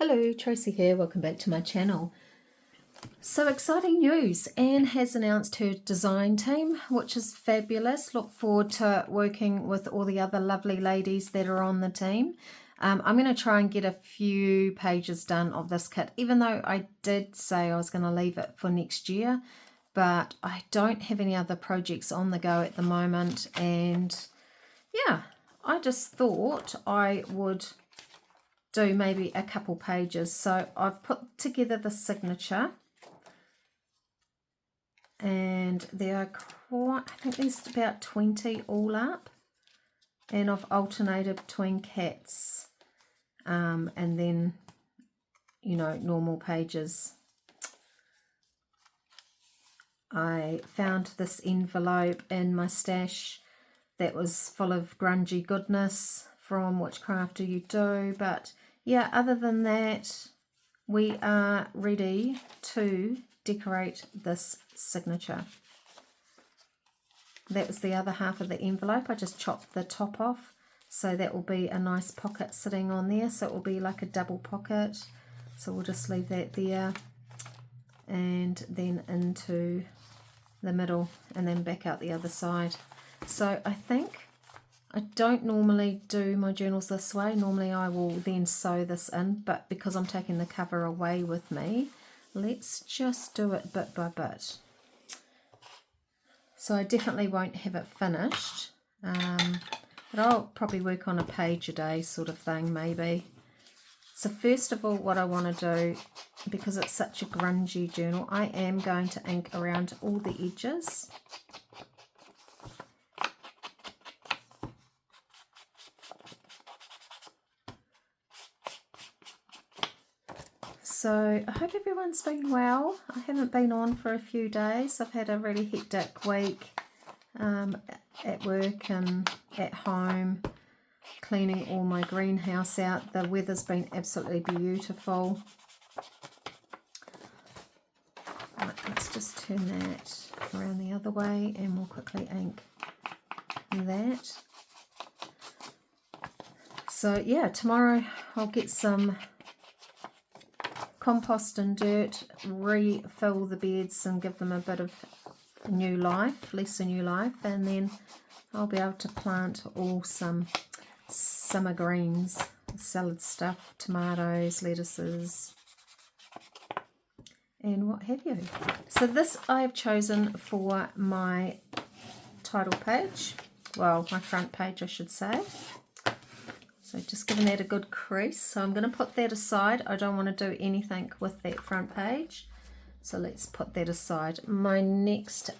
Hello, Tracy here. Welcome back to my channel. So exciting news. Anne has announced her design team, which is fabulous. Look forward to working with all the other lovely ladies that are on the team. I'm going to try and get a few pages done of this kit, even though I did say I was going to leave it for next year, but I don't have any other projects on the go at the moment. And yeah, I just thought I would do maybe a couple pages. So I've put together the signature, and there are quite, I think there's about 20 all up, and I've alternated between cats and then, you know, normal pages. I found this envelope in my stash that was full of grungy goodness from Which Crafter You Do, but yeah, other than that, we are ready to decorate this signature. That was the other half of the envelope. I just chopped the top off, so that will be a nice pocket sitting on there, so it will be like a double pocket. So we'll just leave that there, and then into the middle, and then back out the other side. So I think I don't normally do my journals this way. Normally I will then sew this in, but because I'm taking the cover away with me, let's just do it bit by bit. So I definitely won't have it finished, but I'll probably work on a page a day sort of thing maybe. So first of all, what I want to do, because it's such a grungy journal, I am going to ink around all the edges. So I hope everyone's been well. I haven't been on for a few days. I've had a really hectic week at work and at home, cleaning all my greenhouse out. The weather's been absolutely beautiful. Right, let's just turn that around the other way and we'll quickly ink that. So yeah, tomorrow I'll get some compost and dirt, refill the beds and give them a bit of new life, Lisa new life, and then I'll be able to plant all some summer greens, salad stuff, tomatoes, lettuces, and what have you. So this I've chosen for my title page, well, my front page I should say. So just giving that a good crease. So I'm going to put that aside. I don't want to do anything with that front page. So let's put that aside. My next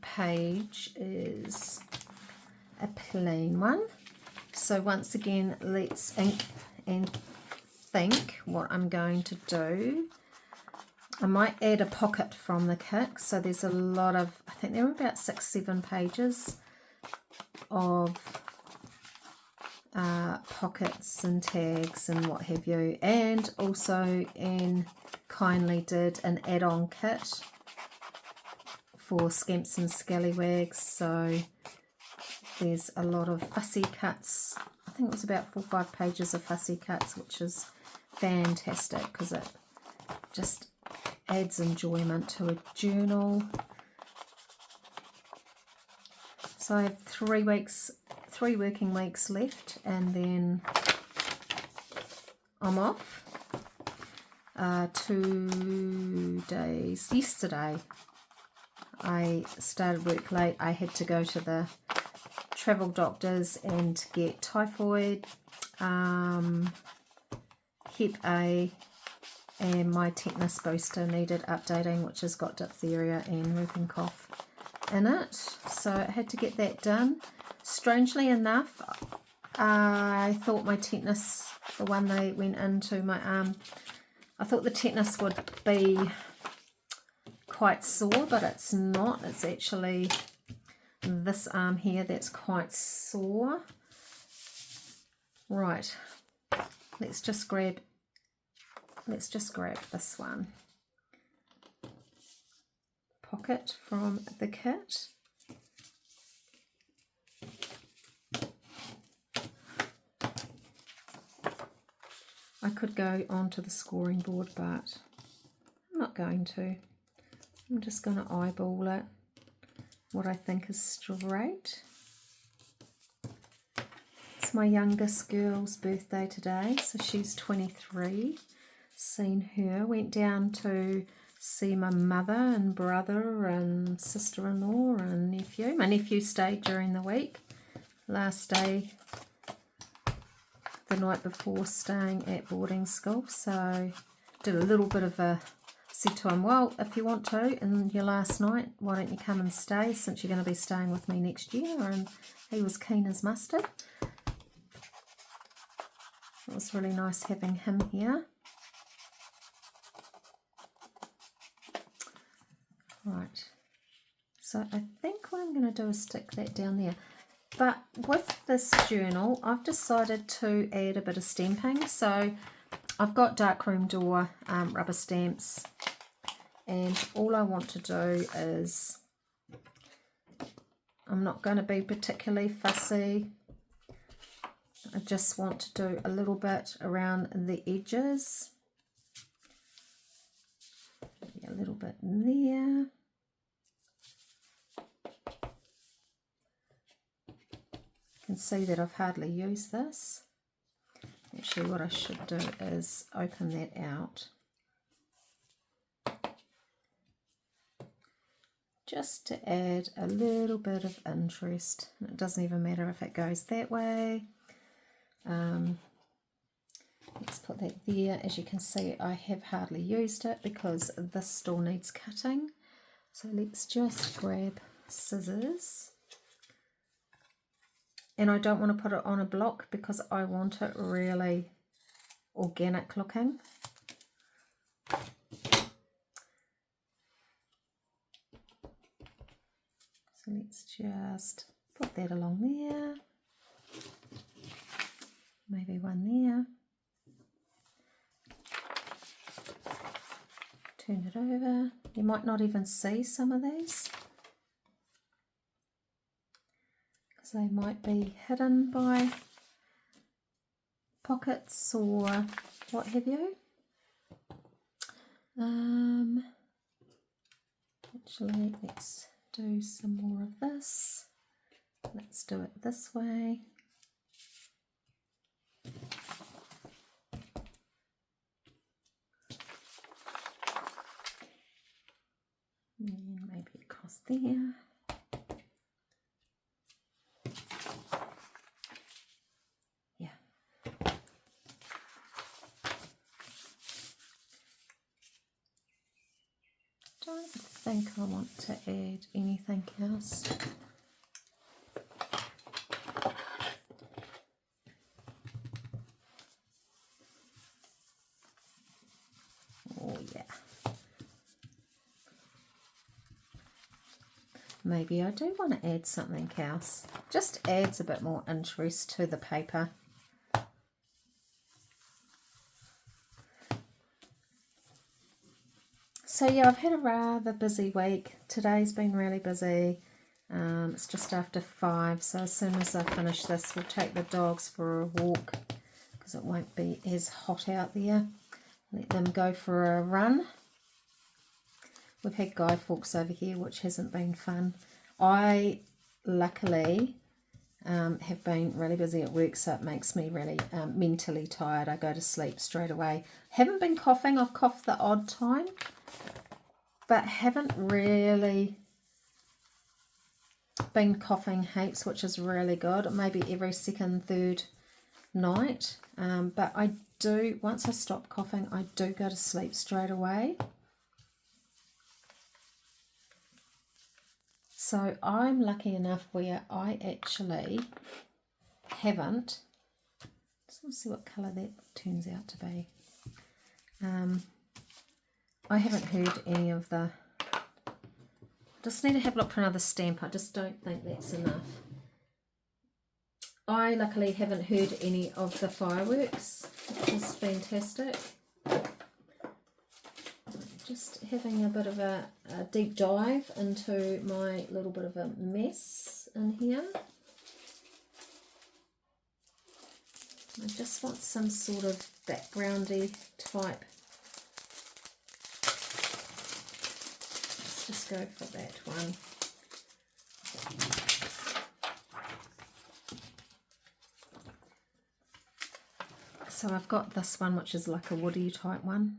page is a plain one. So once again, let's ink and think what I'm going to do. I might add a pocket from the kit. So there's a lot of, I think there are about 6-7 pages of pockets and tags and what have you, and also Anne kindly did an add-on kit for Scamps and Scallywags, so there's a lot of fussy cuts. I think it was about 4 or 5 pages of fussy cuts, which is fantastic because it just adds enjoyment to a journal. So I have 3 working weeks left, and then I'm off. 2 days. Yesterday I started work late. I had to go to the travel doctors and get typhoid, Hep A, and my tetanus booster needed updating, which has got diphtheria and whooping cough in it, so I had to get that done. Strangely enough, I thought my tetanus, the one they went into my arm, I thought the tetanus would be quite sore, but it's not. It's actually this arm here that's quite sore. Right, let's just grab this one. Pocket from the kit. I could go onto the scoring board, but I'm not going to. I'm just going to eyeball it, what I think is straight. It's my youngest girl's birthday today, so she's 23. Seen her, went down to see my mother and brother and sister-in-law and nephew. My nephew stayed during the week. Last day, the night before, staying at boarding school, so did a little bit of a, said to him, well, if you want to, in your last night, why don't you come and stay, since you're going to be staying with me next year? And he was keen as mustard. It was really nice having him here. Right, so I think what I'm going to do is stick that down there. But with this journal, I've decided to add a bit of stamping. So I've got darkroom door rubber stamps, and all I want to do is, I'm not going to be particularly fussy. I just want to do a little bit around the edges. Maybe a little bit there. You can see that I've hardly used this. Actually, what I should do is open that out. Just to add a little bit of interest. It doesn't even matter if it goes that way. Let's put that there. As you can see, I have hardly used it because this still needs cutting. So let's just grab scissors. And I don't want to put it on a block because I want it really organic looking. So let's just put that along there. Maybe one there. Turn it over. You might not even see some of these, because they might be hidden by pockets or what have you. Actually, let's do some more of this. Let's do it this way. And maybe across there. Yeah. Don't think I want to add anything else. Oh yeah. Maybe I do want to add something else. Just adds a bit more interest to the paper. So yeah, I've had a rather busy week. Today's been really busy. It's just after 5, so as soon as I finish this, we'll take the dogs for a walk because it won't be as hot out there. Let them go for a run. We've had Guy Fawkes over here, which hasn't been fun. I luckily have been really busy at work, so it makes me really mentally tired. I go to sleep straight away. Haven't been coughing. I've coughed the odd time, but haven't really been coughing heaps, which is really good. Maybe every second, third night. But I do, once I stop coughing, I do go to sleep straight away. So I'm lucky enough where I actually haven't, just want to see what colour that turns out to be. I haven't heard any of the, just need to have a look for another stamp. I just don't think that's enough. I luckily haven't heard any of the fireworks, which is fantastic. Just having a bit of a deep dive into my little bit of a mess in here. I just want some sort of backgroundy type. Let's just go for that one. So I've got this one, which is like a woody type one.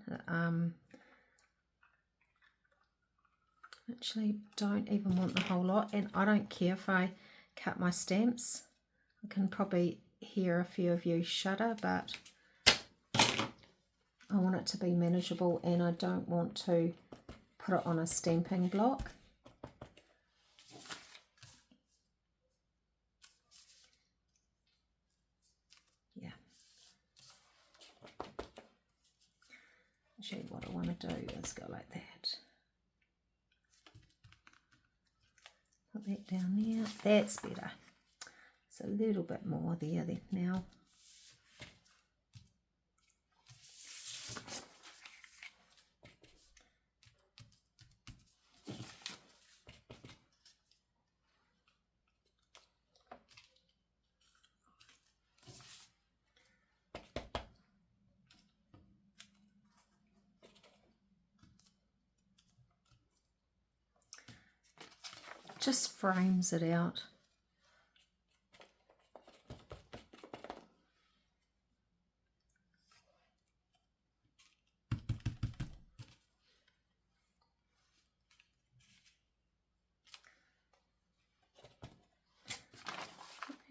Actually don't even want the whole lot, and I don't care if I cut my stamps. I can probably hear a few of you shudder, but I want it to be manageable, and I don't want to put it on a stamping block. Yeah. Actually, what I want to do is go like that. Put that down there. That's better. It's a little bit more there now. Just frames it out.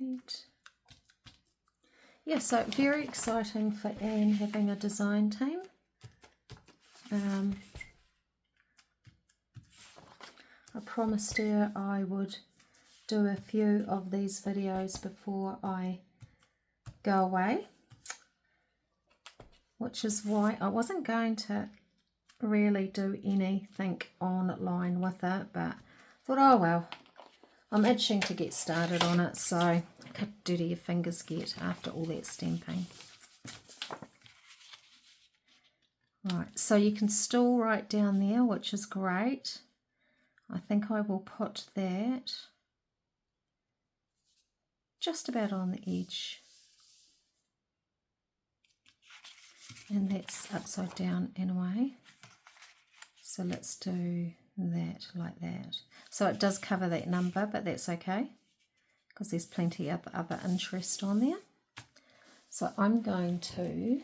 Right. Yeah, so very exciting for Anne having a design team. I promised her I would do a few of these videos before I go away, which is why I wasn't going to really do anything online with it, but I thought, oh well, I'm itching to get started on it, so how dirty your fingers get after all that stamping. Right, so you can still write down there, which is great. I think I will put that just about on the edge. And that's upside down anyway. So let's do that like that. So it does cover that number, but that's okay because there's plenty of other interest on there. So I'm going to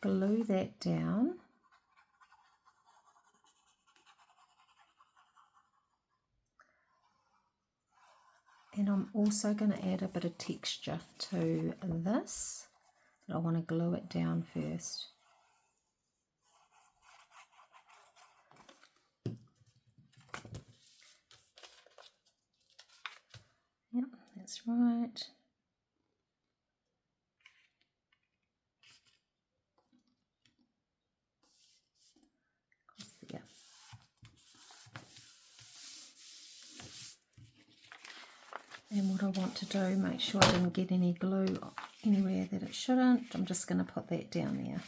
glue that down. And I'm also going to add a bit of texture to this, but I want to glue it down first. Yep, that's right. Yeah. And what I want to do, make sure I didn't get any glue anywhere that it shouldn't. I'm just going to put that down there.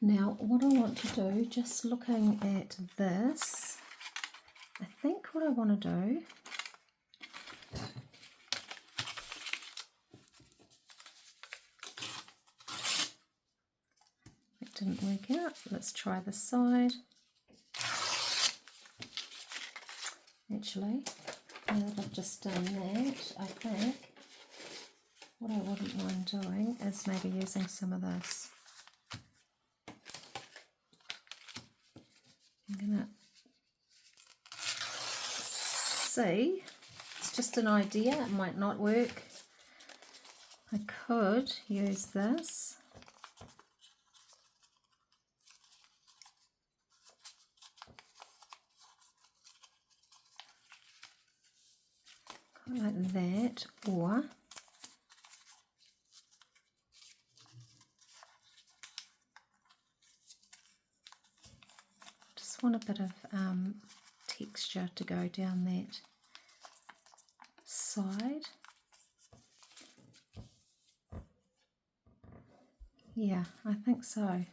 Now, what I want to do, just looking at this, I think what I want to do it didn't work out. Let's try this side. Actually, now that I've just done that, I think what I wouldn't mind doing is maybe using some of this. I'm gonna see, it's just an idea, it might not work. I could use this. Like that, or just want a bit of texture to go down that side. Yeah, I think so.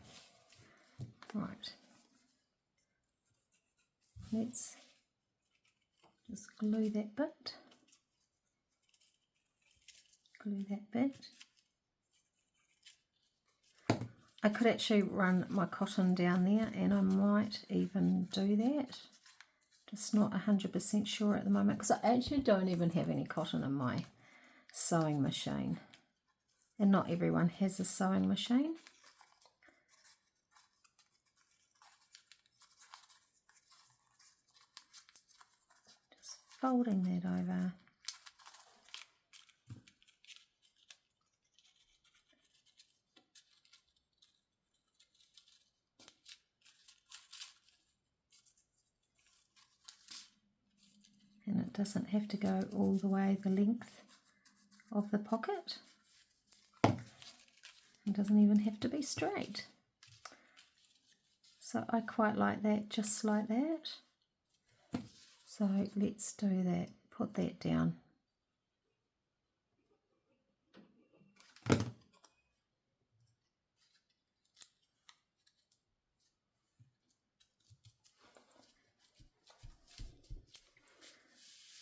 Right, let's just glue that bit. glue that bit. I could actually run my cotton down there, and I might even do that. Just not 100% sure at the moment, because I actually don't even have any cotton in my sewing machine. And not everyone has a sewing machine. Just folding that over. And it doesn't have to go all the way the length of the pocket. It doesn't even have to be straight. So I quite like that, just like that. So let's do that. Put that down.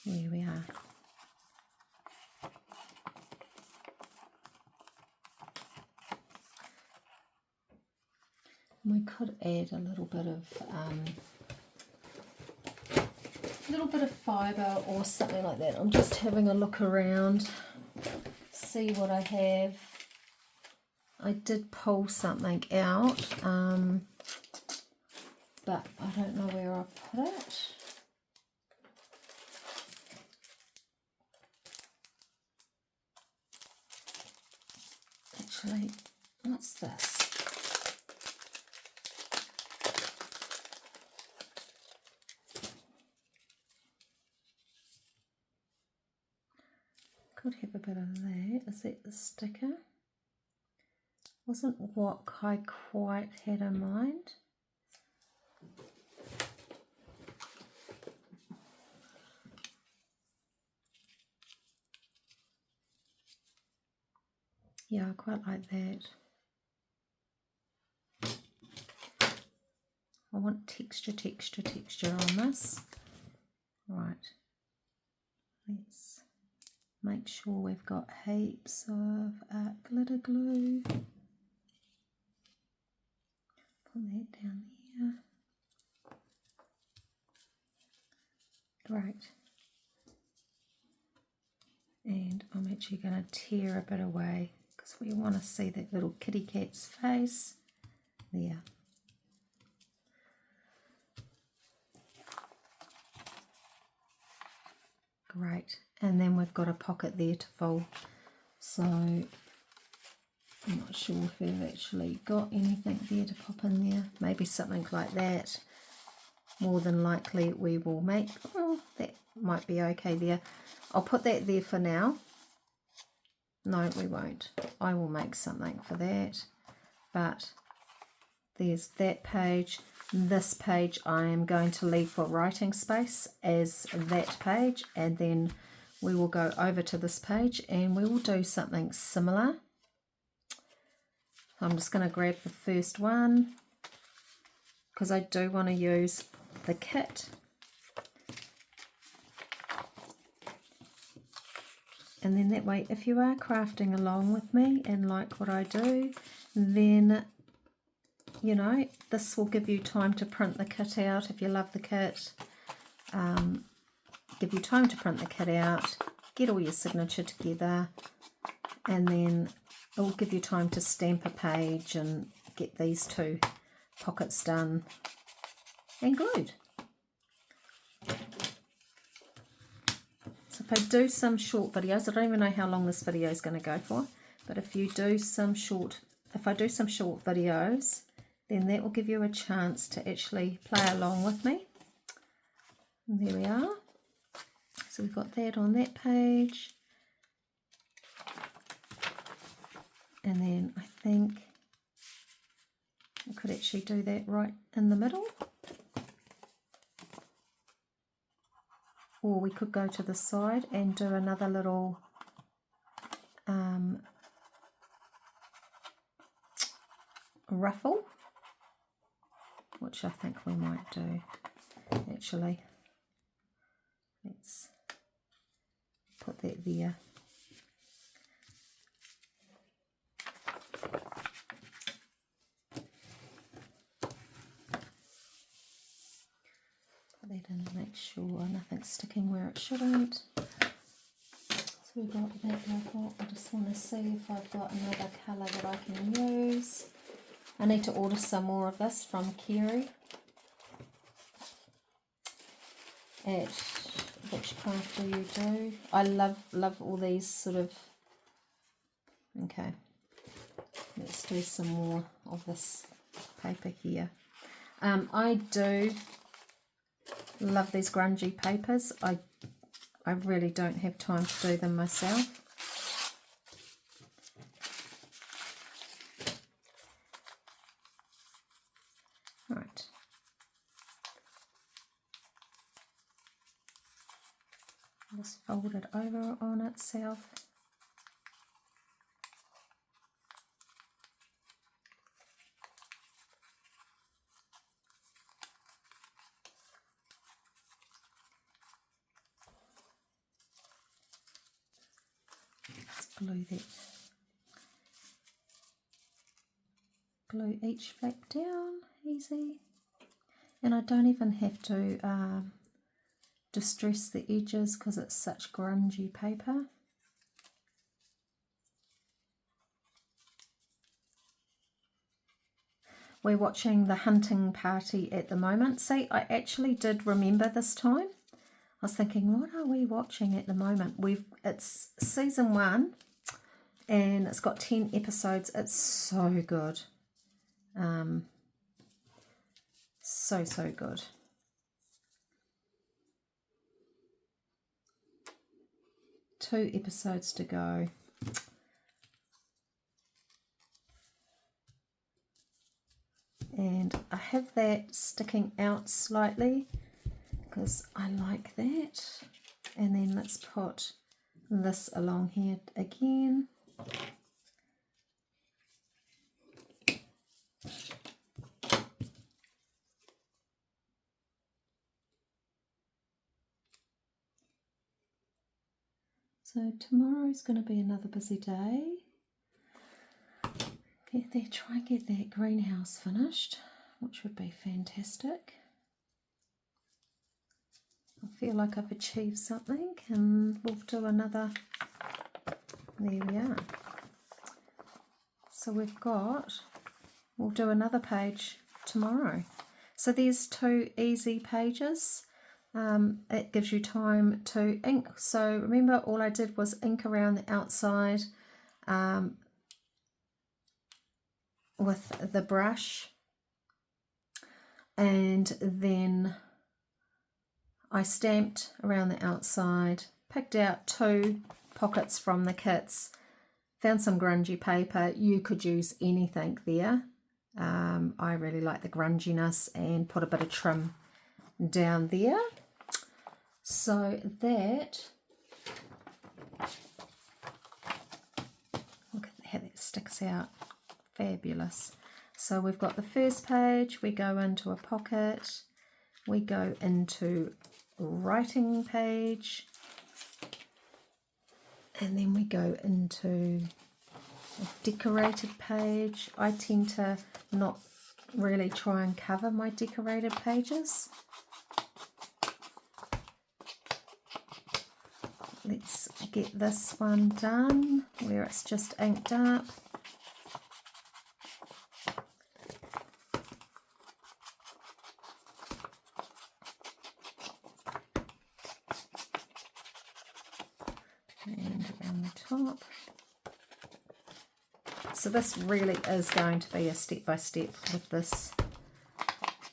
There we are. We could add a little bit of fibre or something like that. I'm just having a look around, see what I have. I did pull something out, but I don't know where I put it. Actually, what's this? Could have a bit of that. Is that the sticker? Wasn't what I quite had in mind. Yeah, I quite like that. I want texture on this. Right. Let's make sure we've got heaps of glitter glue. Put that down there. Great. And I'm actually going to tear a bit away because we want to see that little kitty cat's face. There. Great. And then we've got a pocket there to fold. So I'm not sure if we've actually got anything there to pop in there. Maybe something like that. More than likely we will make, oh, that might be okay there. I'll put that there for now. No, we won't. I will make something for that. But there's that page. This page I am going to leave for writing space as that page, and then we will go over to this page and we will do something similar. I'm just going to grab the first one because I do want to use the kit. And then that way, if you are crafting along with me and like what I do, then, you know, this will give you time to print the kit out if you love the kit. Give you time to print the kit out, get all your signature together, and then it will give you time to stamp a page and get these two pockets done and glued. So if I do some short videos, I don't even know how long this video is going to go for, but if I do some short videos, then that will give you a chance to actually play along with me. And there we are. So we've got that on that page. And then I think I could actually do that right in the middle. Or we could go to the side and do another little ruffle, which I think we might do actually. Let's put that there. sure nothing's sticking where it shouldn't. So we've got that like that. I just want to see if I've got another colour that I can use. I need to order some more of this from Kerry at Which Craft Do You Do. I love all these sort of... Okay, let's do some more of this paper here. I do love these grungy papers. I really don't have time to do them myself. Right. Just fold it over on itself. Glue that, glue each flap down, easy. And I don't even have to distress the edges because it's such grungy paper. We're watching The Hunting Party at the moment. See, I actually did remember this time. I was thinking, what are we watching at the moment? It's season 1. And it's got 10 episodes. It's so good. So good. Two episodes to go. And I have that sticking out slightly because I like that. And then let's put this along here again. So tomorrow's going to be another busy day. Try and get that greenhouse finished, which would be fantastic. I feel like I've achieved something, and we'll do another. There we are. So we'll do another page tomorrow. So there's 2 easy pages. It gives you time to ink. So remember, all I did was ink around the outside with the brush, and then I stamped around the outside, picked out 2 pockets from the kits, found some grungy paper. You could use anything there. I really like the grunginess, and put a bit of trim down there. So that, look at how that sticks out. Fabulous. So we've got the first page, we go into a pocket, we go into writing page, and then we go into a decorated page. I tend to not really try and cover my decorated pages. Let's get this one done where it's just inked up. And around the top. So this really is going to be a step-by-step with this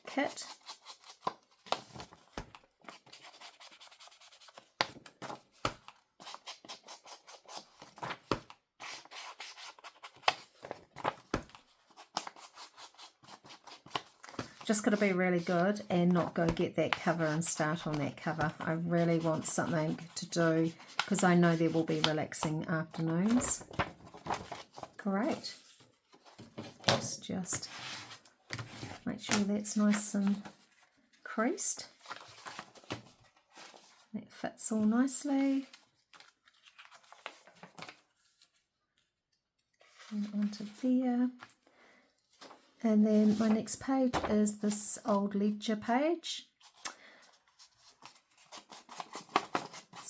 kit. Just got to be really good and not go get that cover and start on that cover. I really want something to do because I know there will be relaxing afternoons. Great. Just make sure that's nice and creased. That fits all nicely. And onto there. And then my next page is this old ledger page.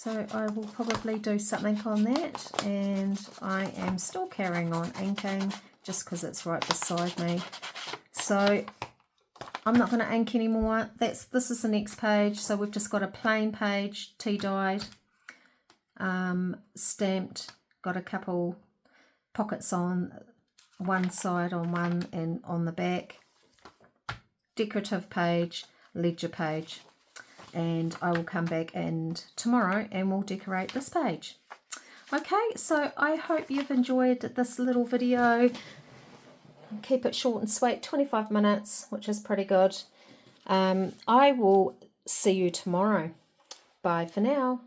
So I will probably do something on that, and I am still carrying on inking just because it's right beside me. So I'm not going to ink anymore. This is the next page. So we've just got a plain page, tea dyed, stamped, got a couple pockets on one side on one and on the back, decorative page, ledger page, and I will come back tomorrow and we'll decorate this page. Okay, so I hope you've enjoyed this little video. Keep it short and sweet, 25 minutes, which is pretty good. I will see you tomorrow. Bye for now.